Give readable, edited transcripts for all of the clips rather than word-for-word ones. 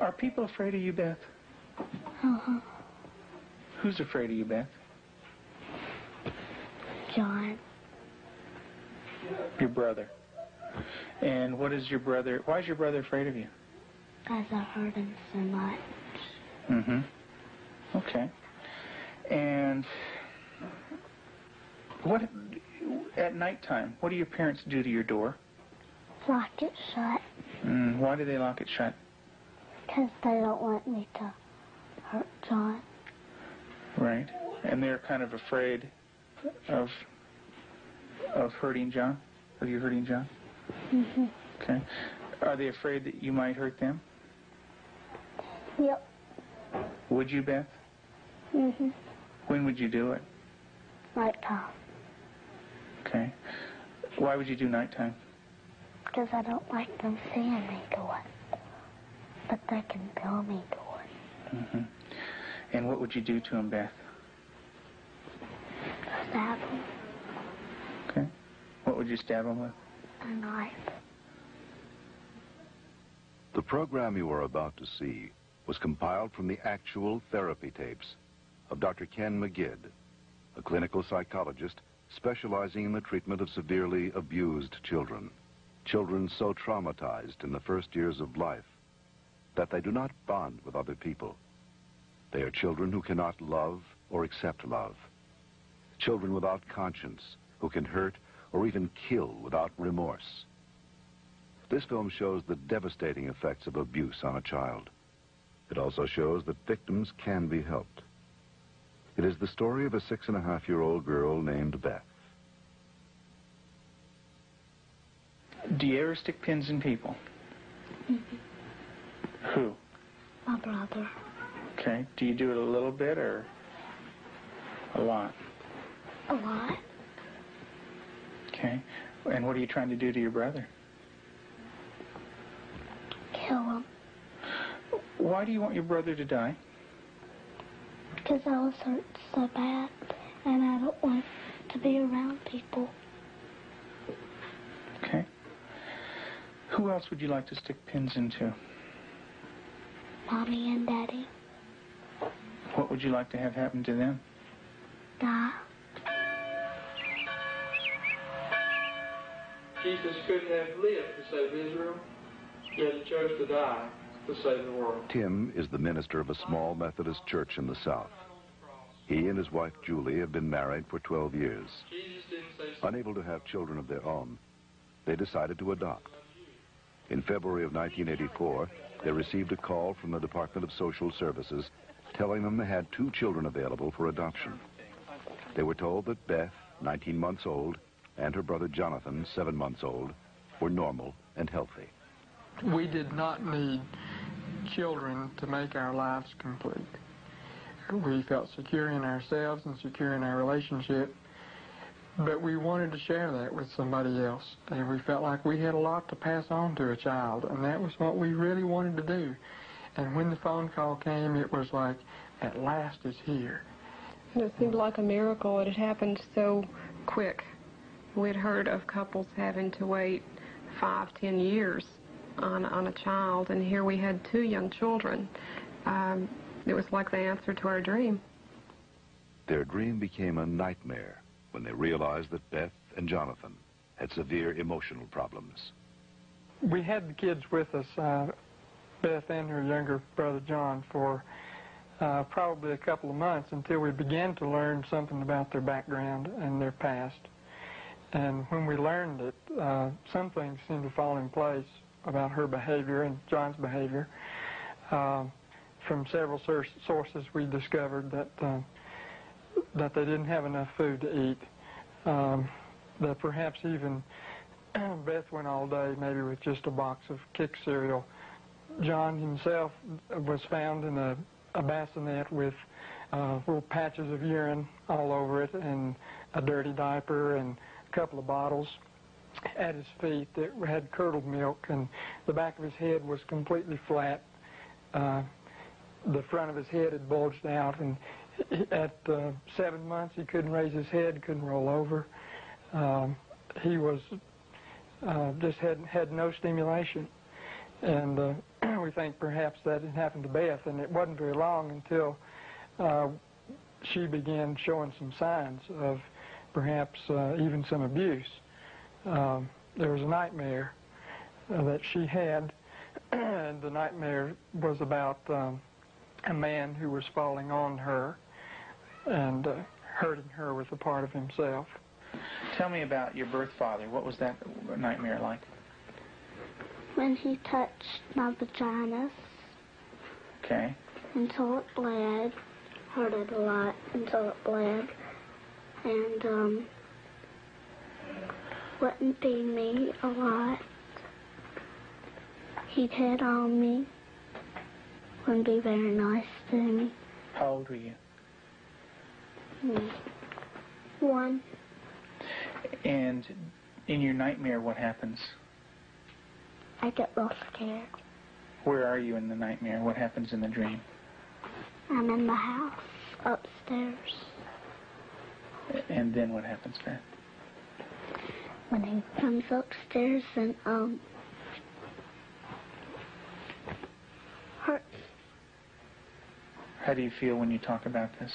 Are people afraid of you, Beth? Uh-huh. Who's afraid of you, Beth? John. Your brother. And what is your brother, why is your brother afraid of you? Because I hurt him so much. Mm-hmm. Okay. And what, at nighttime, what do your parents do to your door? Lock it shut. Why do they lock it shut? Because they don't want me to hurt John. Right. And they're kind of afraid of hurting John? Of you hurting John? Mm-hmm. Okay. Are they afraid that you might hurt them? Yep. Would you, Beth? Mm-hmm. When would you do it? Nighttime. Okay. Why would you do nighttime? Because I don't like them seeing me do it. But they can feel me do it. Mm-hmm. And what would you do to him, Beth? Stab him. Okay. What would you stab him with? A knife. The program you are about to see was compiled from the actual therapy tapes of Dr. Ken McGidd, a clinical psychologist specializing in the treatment of severely abused children. Children so traumatized in the first years of life that they do not bond with other people. They are children who cannot love or accept love. Children without conscience who can hurt or even kill without remorse. This film shows the devastating effects of abuse on a child. It also shows that victims can be helped. It is the story of a 6.5-year-old girl named Beth. Do you ever stick pins in people? Mm-hmm. Who? My brother. Okay. Do you do it a little bit or a lot? A lot. Okay. And what are you trying to do to your brother? Kill him. Why do you want your brother to die? Because I was hurt so bad, and I don't want to be around people. Okay. Who else would you like to stick pins into? Mommy and Daddy. What would you like to have happen to them? Die. Jesus couldn't have lived to save Israel, yet he chose to die to save the world. Tim is the minister of a small Methodist church in the South. He and his wife Julie have been married for 12 years. Unable to have children of their own, they decided to adopt. In February of 1984, they received a call from the Department of Social Services telling them they had 2 children available for adoption. They were told that Beth, 19 months old, and her brother Jonathan, 7 months old, were normal and healthy. We did not need children to make our lives complete. We felt secure in ourselves and secure in our relationship, but we wanted to share that with somebody else, and we felt like we had a lot to pass on to a child, and that was what we really wanted to do. And when the phone call came, it was like, at last it's here. And it seemed like a miracle. It had happened so quick. We'd heard of couples having to wait 5, 10 years on a child, and here we had 2 young children. It was like the answer to our dream. Their dream became a nightmare when they realized that Beth and Jonathan had severe emotional problems. We had the kids with us, Beth and her younger brother John, for probably a couple of months until we began to learn something about their background and their past. And when we learned it, some things seemed to fall in place about her behavior and John's behavior. From several sources, we discovered that they didn't have enough food to eat. That perhaps even Beth went all day maybe with just a box of Kick cereal. John himself was found in a bassinet with little patches of urine all over it and a dirty diaper and a couple of bottles at his feet that had curdled milk, and the back of his head was completely flat. The front of his head had bulged out, and at 7 months he couldn't raise his head, couldn't roll over. He was just had no stimulation, and we think perhaps that it happened to Beth, and it wasn't very long until she began showing some signs of perhaps even some abuse. There was a nightmare that she had, and the nightmare was about a man who was falling on her and hurting her with a part of himself. Tell me about your birth father. What was that nightmare like? When he touched my vaginas. Okay. Until it bled. Hurt it a lot until it bled. And wouldn't feed me a lot. He'd hit on me. Wouldn't be very nice to me. How old were you? 1. And in your nightmare, what happens? I get real scared. Where are you in the nightmare? What happens in the dream? I'm in the house, upstairs. And then what happens, Beth? When he comes upstairs and, hurt. How do you feel when you talk about this?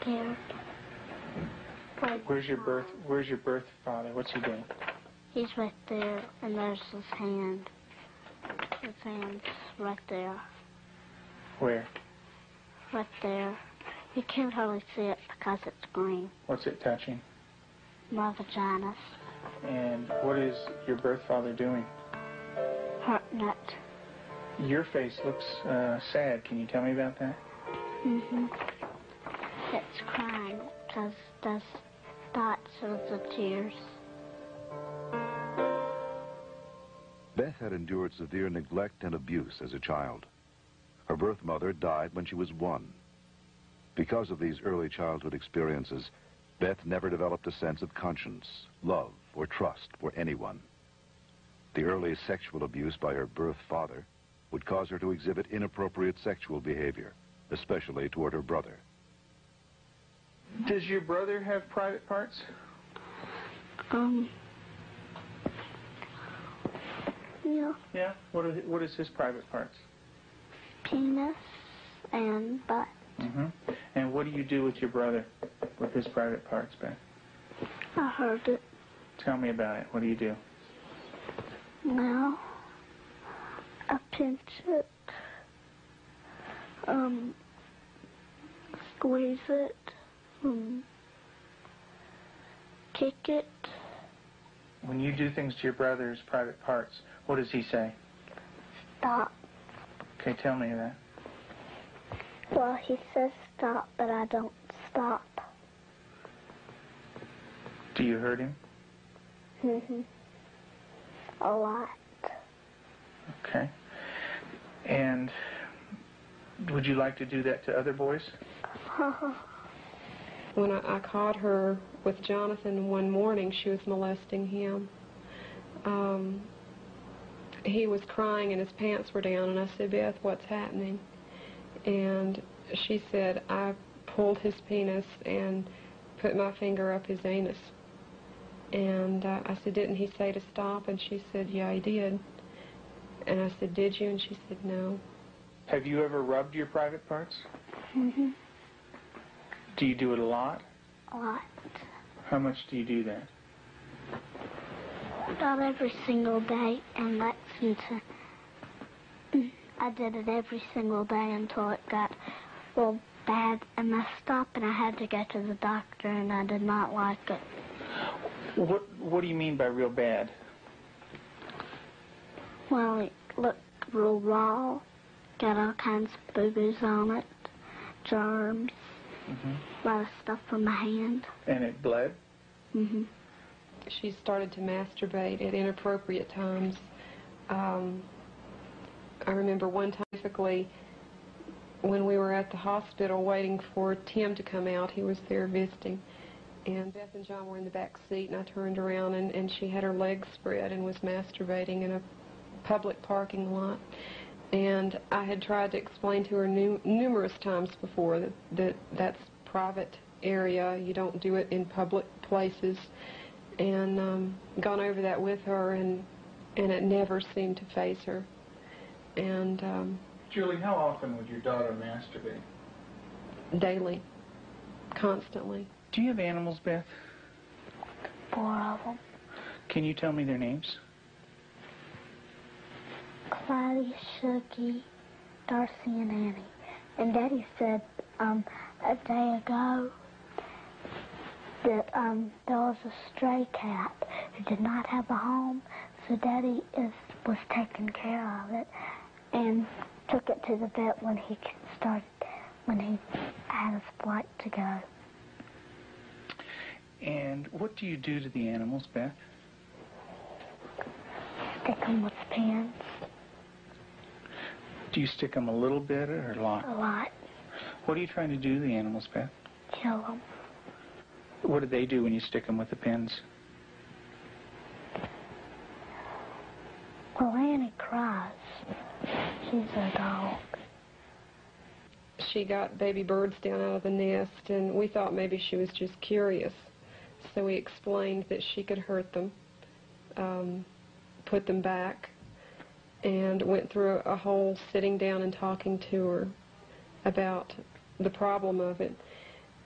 Scared. Where's your birth father? What's he doing? He's right there, and there's his hand. His hand's right there. Where? Right there. You can't hardly see it because it's green. What's it touching? My vaginas. And what is your birth father doing? Hurting it. Your face looks sad. Can you tell me about that? It's crying because there's dots of the tears. Beth had endured severe neglect and abuse as a child. Her birth mother died when she was 1. Because of these early childhood experiences, Beth never developed a sense of conscience, love, or trust for anyone. The early sexual abuse by her birth father would cause her to exhibit inappropriate sexual behavior, especially toward her brother. Does your brother have private parts? Yeah. Yeah? What is his private parts? Penis and butt. And what do you do with your brother with his private parts, Beth? I heard it. Tell me about it. What do you do? Well, I pinch it. Squeeze it. Kick it. When you do things to your brother's private parts, what does he say? Stop. Okay, tell me that. Well, he says stop, but I don't stop. Do you hurt him? A lot. Okay. And would you like to do that to other boys? When I caught her with Jonathan one morning, she was molesting him. He was crying and his pants were down, and I said, Beth, what's happening? And she said, I pulled his penis and put my finger up his anus. And I said, didn't he say to stop? And she said, yeah, he did. And I said, did you? And she said, no. Have you ever rubbed your private parts? Do you do it a lot? A lot. How much do you do that? Not every single day, and that's until I did it every single day until it got real bad and messed up, and I had to go to the doctor, and I did not like it. What do you mean by real bad? Well, it looked real raw, got all kinds of boo-boos on it, germs, a lot of stuff from my hand. And it bled? She started to masturbate at inappropriate times. I remember one time, specifically, when we were at the hospital waiting for Tim to come out. He was there visiting. And Beth and John were in the back seat, and I turned around, and she had her legs spread and was masturbating in a public parking lot. And I had tried to explain to her numerous times before that that's private area. You don't do it in public places. And gone over that with her, and and it never seemed to faze her. And Julie, how often would your daughter masturbate? daily, constantly. Do you have animals, Beth? 4 of them. Can you tell me their names? Clyde, Shuggy, Darcy, and Annie. And Daddy said a day ago that there was a stray cat who did not have a home, so Daddy was taking care of it and took it to the vet when he had his flight to go. And what do you do to the animals, Beth? Stick them with pins. Do you stick them a little bit or a lot? A lot. What are you trying to do to the animals, Beth? Kill them. What do they do when you stick them with the pins? Well, Annie cries. She's a dog. She got baby birds down out of the nest, and we thought maybe she was just curious. So we explained that she could hurt them, put them back, and went through a whole sitting down and talking to her about the problem of it.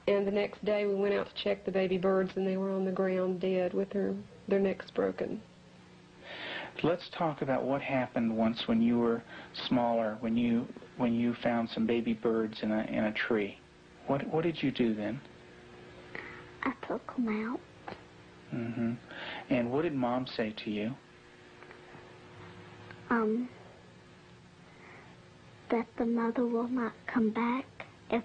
And the next day we went out to check the baby birds, and they were on the ground dead with their necks broken. Let's talk about what happened once when you were smaller, when you found some baby birds in a tree. What did you do then? I took them out. Mm-hmm. And what did Mom say to you? That the mother will not come back if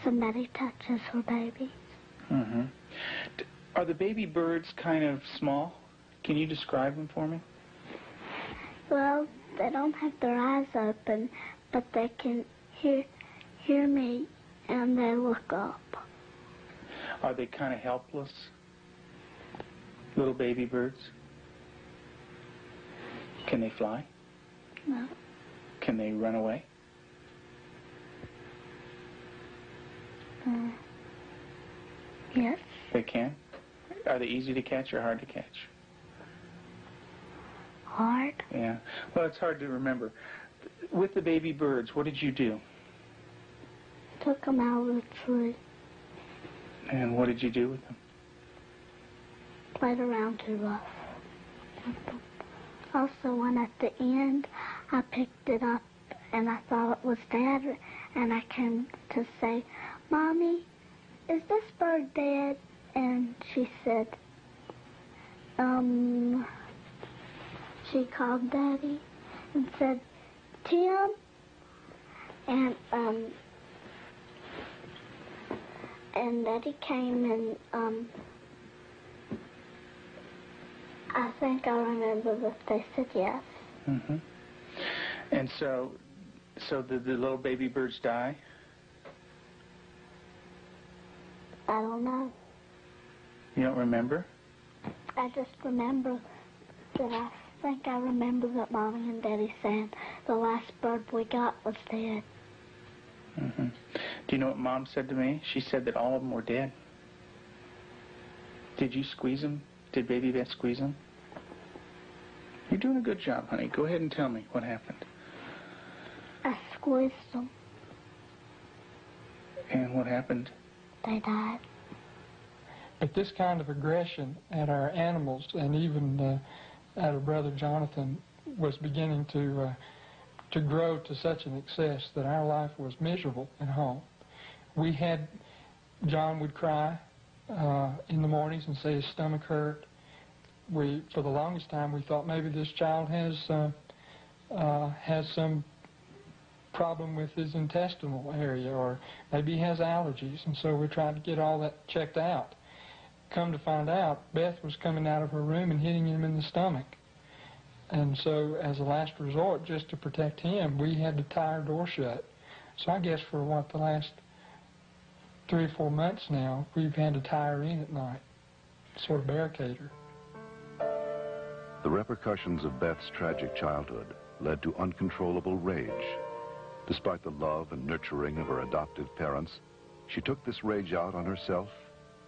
somebody touches her baby. Mm-hmm. Are the baby birds kind of small? Can you describe them for me? Well, they don't have their eyes open, but they can hear me, and they look up. Are they kind of helpless? Little baby birds? Can they fly? No. Can they run away? Yes. They can? Are they easy to catch or hard to catch? Hard. Yeah. Well, it's hard to remember. With the baby birds, what did you do? Took them out of the tree. And what did you do with them? Played around too rough. Also, when at the end, I picked it up and I thought it was Dad, and I came to say, Mommy, is this bird dead? And she said, she called Daddy and said, Tim, and Daddy came and, I think I remember that they said yes. Mm-hmm. And so did the little baby birds die? I don't know. You don't remember? I just remember that I remember that Mommy and Daddy saying the last bird we got was dead. Mm-hmm. Do you know what Mom said to me? She said that all of them were dead. Did you squeeze them? Did Baby Beth squeeze them? You're doing a good job, honey. Go ahead and tell me what happened. I squeezed them. And what happened? They died. But this kind of aggression at our animals and even at our brother Jonathan was beginning to grow to such an excess that our life was miserable at home. John would cry in the mornings and say his stomach hurt. For the longest time, we thought maybe this child has some problem with his intestinal area, or maybe he has allergies, and so we're trying to get all that checked out. Come to find out, Beth was coming out of her room and hitting him in the stomach. And so as a last resort, just to protect him, we had to tie our door shut. So I guess for the last 3 or 4 months now, we've had to tie her in at night, sort of barricade her. The repercussions of Beth's tragic childhood led to uncontrollable rage. Despite the love and nurturing of her adoptive parents, she took this rage out on herself,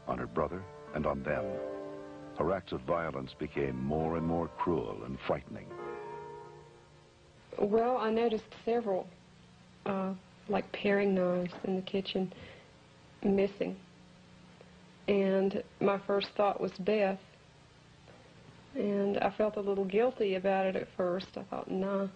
on her brother, and on them. Her acts of violence became more and more cruel and frightening. Well, I noticed several, like paring knives in the kitchen, missing. And my first thought was Beth. And I felt a little guilty about it at first. I thought, nah.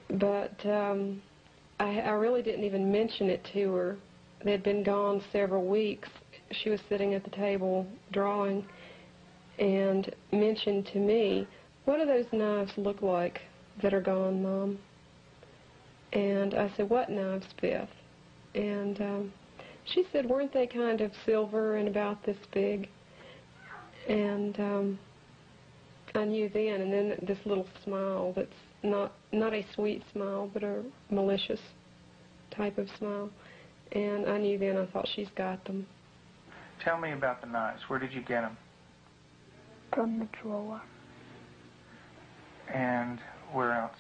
But I really didn't even mention it to her. They had been gone several weeks. She was sitting at the table drawing and mentioned to me, "What do those knives look like that are gone, Mom?" And I said, "What knives, Beth?" And she said, "Weren't they kind of silver and about this big?" And I knew then, and then this little smile that's not a sweet smile, but a malicious type of smile. And I knew then, I thought, she's got them. Tell me about the knives. Where did you get them? From the drawer. And where else?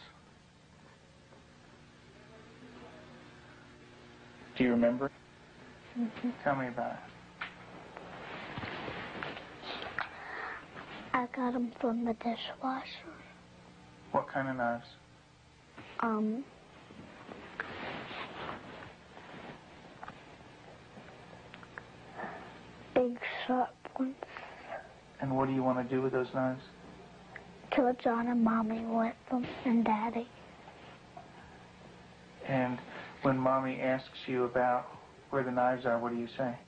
Do you remember? Mm-hmm. Tell me about it. I got them from the dishwasher. What kind of knives? Big sharp ones. And what do you want to do with those knives? Kill John and Mommy with them, and Daddy. And when Mommy asks you about where the knives are, what do you say?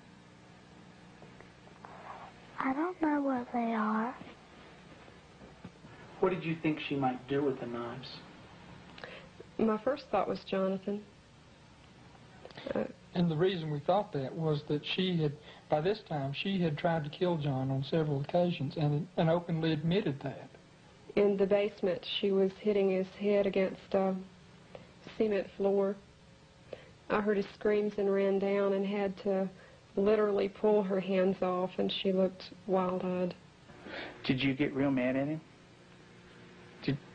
I don't know where they are. What did you think she might do with the knives? My first thought was Jonathan. And the reason we thought that was that she had, by this time, she had tried to kill John on several occasions and openly admitted that. In the basement, she was hitting his head against a cement floor. I heard his screams and ran down and had to literally pull her hands off, and she looked wild-eyed. Did you get real mad at him?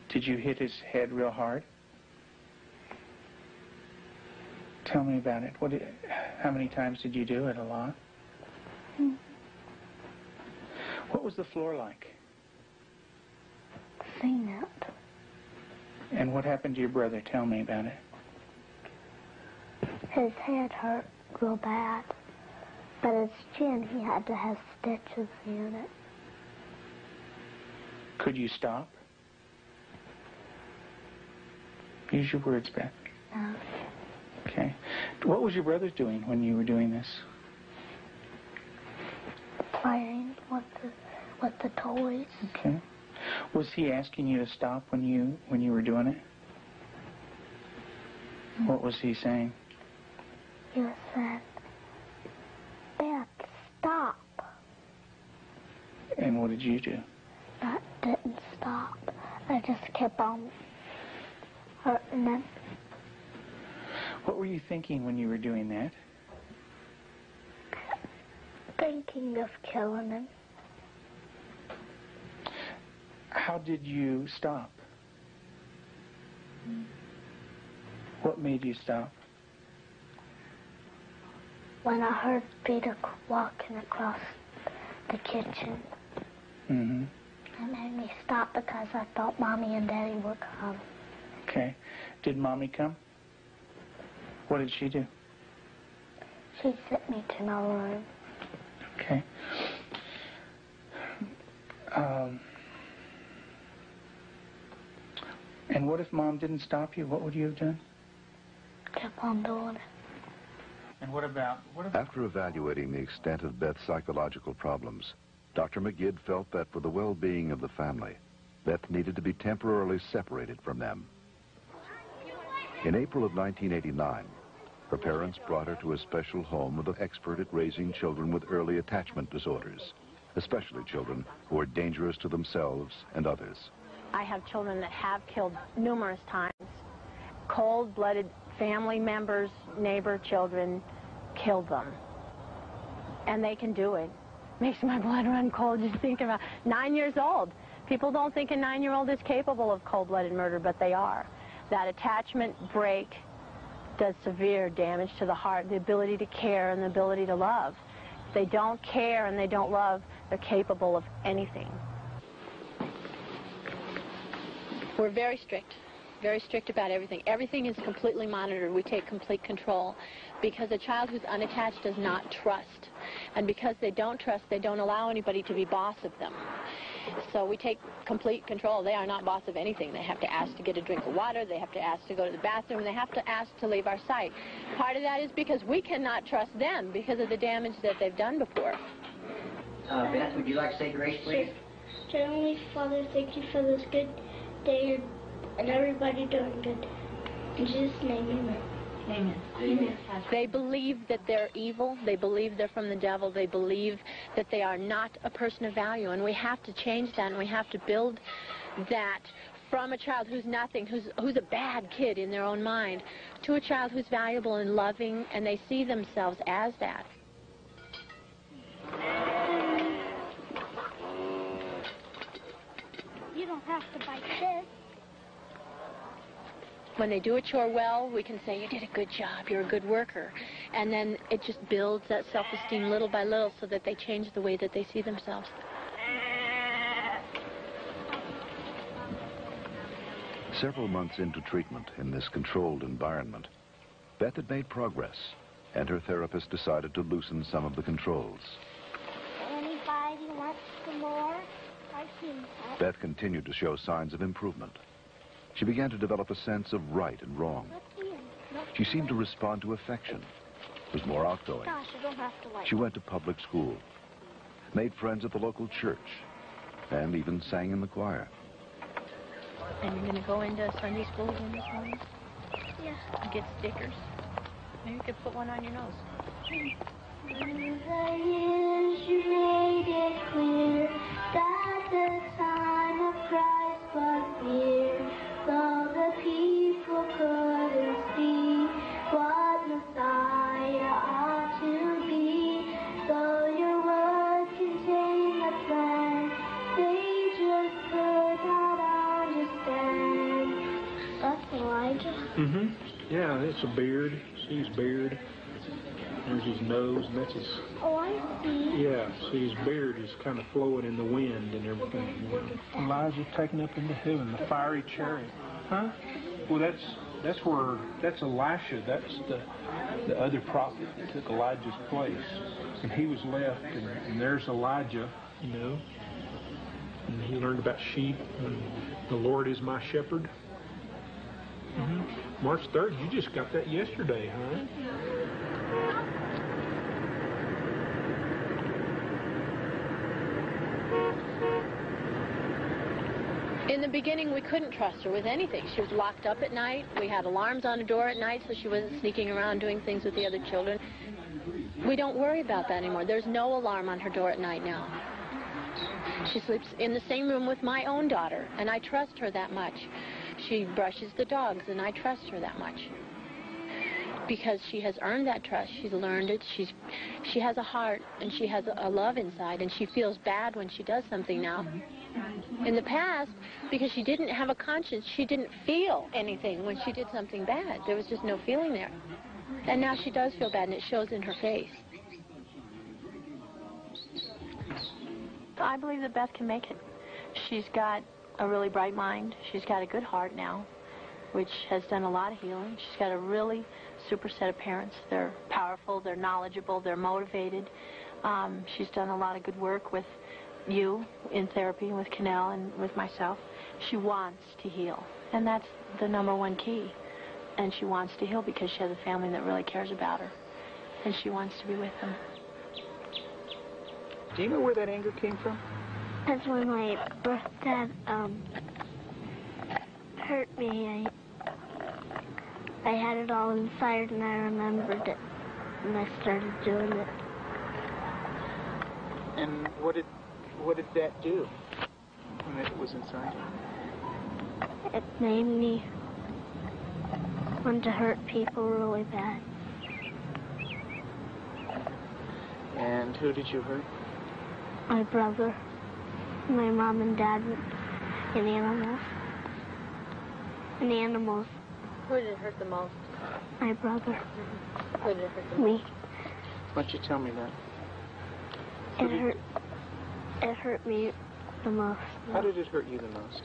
Did you hit his head real hard? Tell me about it. How many times did you do it? A lot? Mm-hmm. What was the floor like? Cement. And what happened to your brother? Tell me about it. His head hurt real bad, but his chin, he had to have stitches in it. Could you stop? Use your words, Beth. No. Okay. What was your brother doing when you were doing this? Playing with the toys. Okay. Was he asking you to stop when you were doing it? What was he saying? He said, "Beth, stop." And what did you do? That didn't stop. I just kept on hurting him. What were you thinking when you were doing that? Thinking of killing him. How did you stop? What made you stop? When I heard Peter walking across the kitchen. Mm-hmm. It made me stop because I thought Mommy and Daddy would come. Okay. Did Mommy come? What did she do? She sent me to my room. Okay. And what if Mom didn't stop you? What would you have done? Kept on doing it. And what about... After evaluating the extent of Beth's psychological problems, Dr. McGidd felt that for the well-being of the family, Beth needed to be temporarily separated from them. In April of 1989, her parents brought her to a special home with an expert at raising children with early attachment disorders, especially children who are dangerous to themselves and others. I have children that have killed numerous times. Cold-blooded family members, neighbor children killed them. And they can do it. Makes my blood run cold just thinking about 9 years old. People don't think a 9-year-old is capable of cold-blooded murder, but they are. That attachment break does severe damage to the heart, the ability to care and the ability to love. If they don't care and they don't love, They're capable of anything. We're very strict about everything. Everything is completely monitored. We take complete control because a child who's unattached does not trust. And because they don't trust, they don't allow anybody to be boss of them. So we take complete control. They are not boss of anything. They have to ask to get a drink of water. They have to ask to go to the bathroom. They have to ask to leave our sight. Part of that is because we cannot trust them because of the damage that they've done before. Beth, would you like to say grace, please? Dear Heavenly Father, thank you for this good day and everybody doing good. In Jesus' name, amen. Amen. Amen. They believe that they're evil. They believe they're from the devil. They believe that they are not a person of value. And we have to change that, and we have to build that from a child who's nothing, who's a bad kid in their own mind, to a child who's valuable and loving, and they see themselves as that. You don't have to bite this. When they do a chore well, we can say, you did a good job, you're a good worker. And then it just builds that self-esteem little by little so that they change the way that they see themselves. Several months into treatment in this controlled environment, Beth had made progress, and her therapist decided to loosen some of the controls. Anybody wants some more? I've seen that. Beth continued to show signs of improvement. She began to develop a sense of right and wrong. She seemed to respond to affection, was more outgoing. Gosh, you don't have to like. She went to public school, made friends at the local church, and even sang in the choir. And you're going to go into Sunday school again this morning? Yeah. And get stickers? Maybe you could put one on your nose. Through the years you made it clear that the time of Christ was near. Though the people couldn't see what Messiah ought to be, though your word contained the plan, they just could not understand. That's Elijah? Mm-hmm. Yeah, it's a beard. See his beard. There's his nose, and that's his... Oh, I see. Yeah, see his beard is kind of flowing in the wind and everything. Elijah taken up into heaven, the fiery chariot. Huh? Well, that's Elisha. That's the other prophet that took Elijah's place. And he was left, and there's Elijah, you know. And he learned about sheep, and the Lord is my shepherd. Mm-hmm. March 3rd, you just got that yesterday, huh? In the beginning, we couldn't trust her with anything. She was locked up at night. We had alarms on the door at night so she wasn't sneaking around doing things with the other children. We don't worry about that anymore. There's no alarm on her door at night now. She sleeps in the same room with my own daughter, and I trust her that much. She brushes the dogs, and I trust her that much. Because she has earned that trust. She's learned it. She has a heart, and she has a love inside, and she feels bad when she does something now. In the past, because she didn't have a conscience, she didn't feel anything when she did something bad. There was just no feeling there. And now she does feel bad, and it shows in her face. I believe that Beth can make it. She's got a really bright mind. She's got a good heart now, which has done a lot of healing. She's got a really super set of parents. They're powerful, they're knowledgeable, they're motivated. She's done a lot of good work with you in therapy, with Canal and with myself. She wants to heal, and that's the #1 key. And she wants to heal because she has a family that really cares about her, and she wants to be with them. Do you know where that anger came from? That's when my birth dad hurt me. I had it all inside, and I remembered it, and I started doing it. And what did that do when it was inside you? It made me want to hurt people really bad. And who did you hurt? My brother, my mom and dad, and animals. And animals. Who did it hurt the most? My brother. Who did it hurt the most? Me. Why don't you tell me that? It hurt. It hurt me the most. How did it hurt you the most?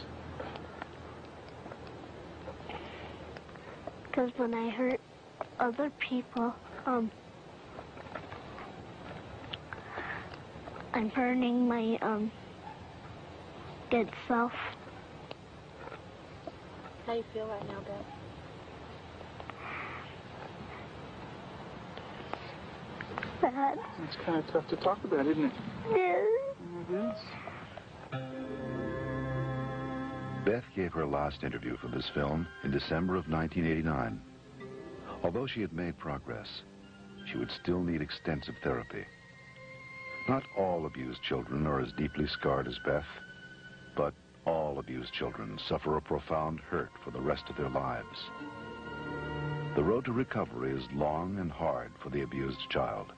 Because when I hurt other people, I'm burning my good self. How do you feel right now, Beth? Bad. It's kind of tough to talk about, isn't it? Yeah. It is. Beth gave her last interview for this film in December of 1989. Although she had made progress, she would still need extensive therapy. Not all abused children are as deeply scarred as Beth, but all abused children suffer a profound hurt for the rest of their lives. The road to recovery is long and hard for the abused child.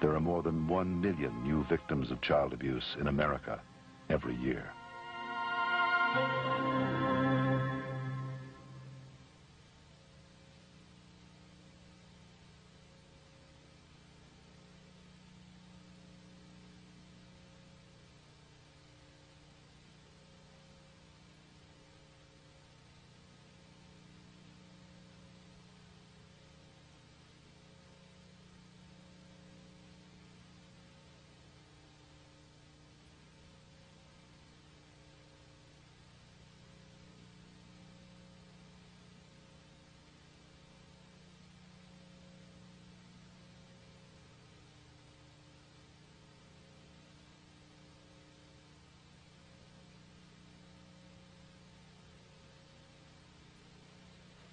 There are more than 1 million new victims of child abuse in America every year.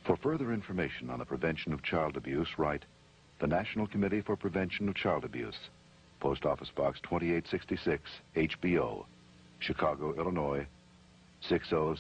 For further information on the prevention of child abuse, write the National Committee for Prevention of Child Abuse, Post Office Box 2866, HBO, Chicago, Illinois, 60070.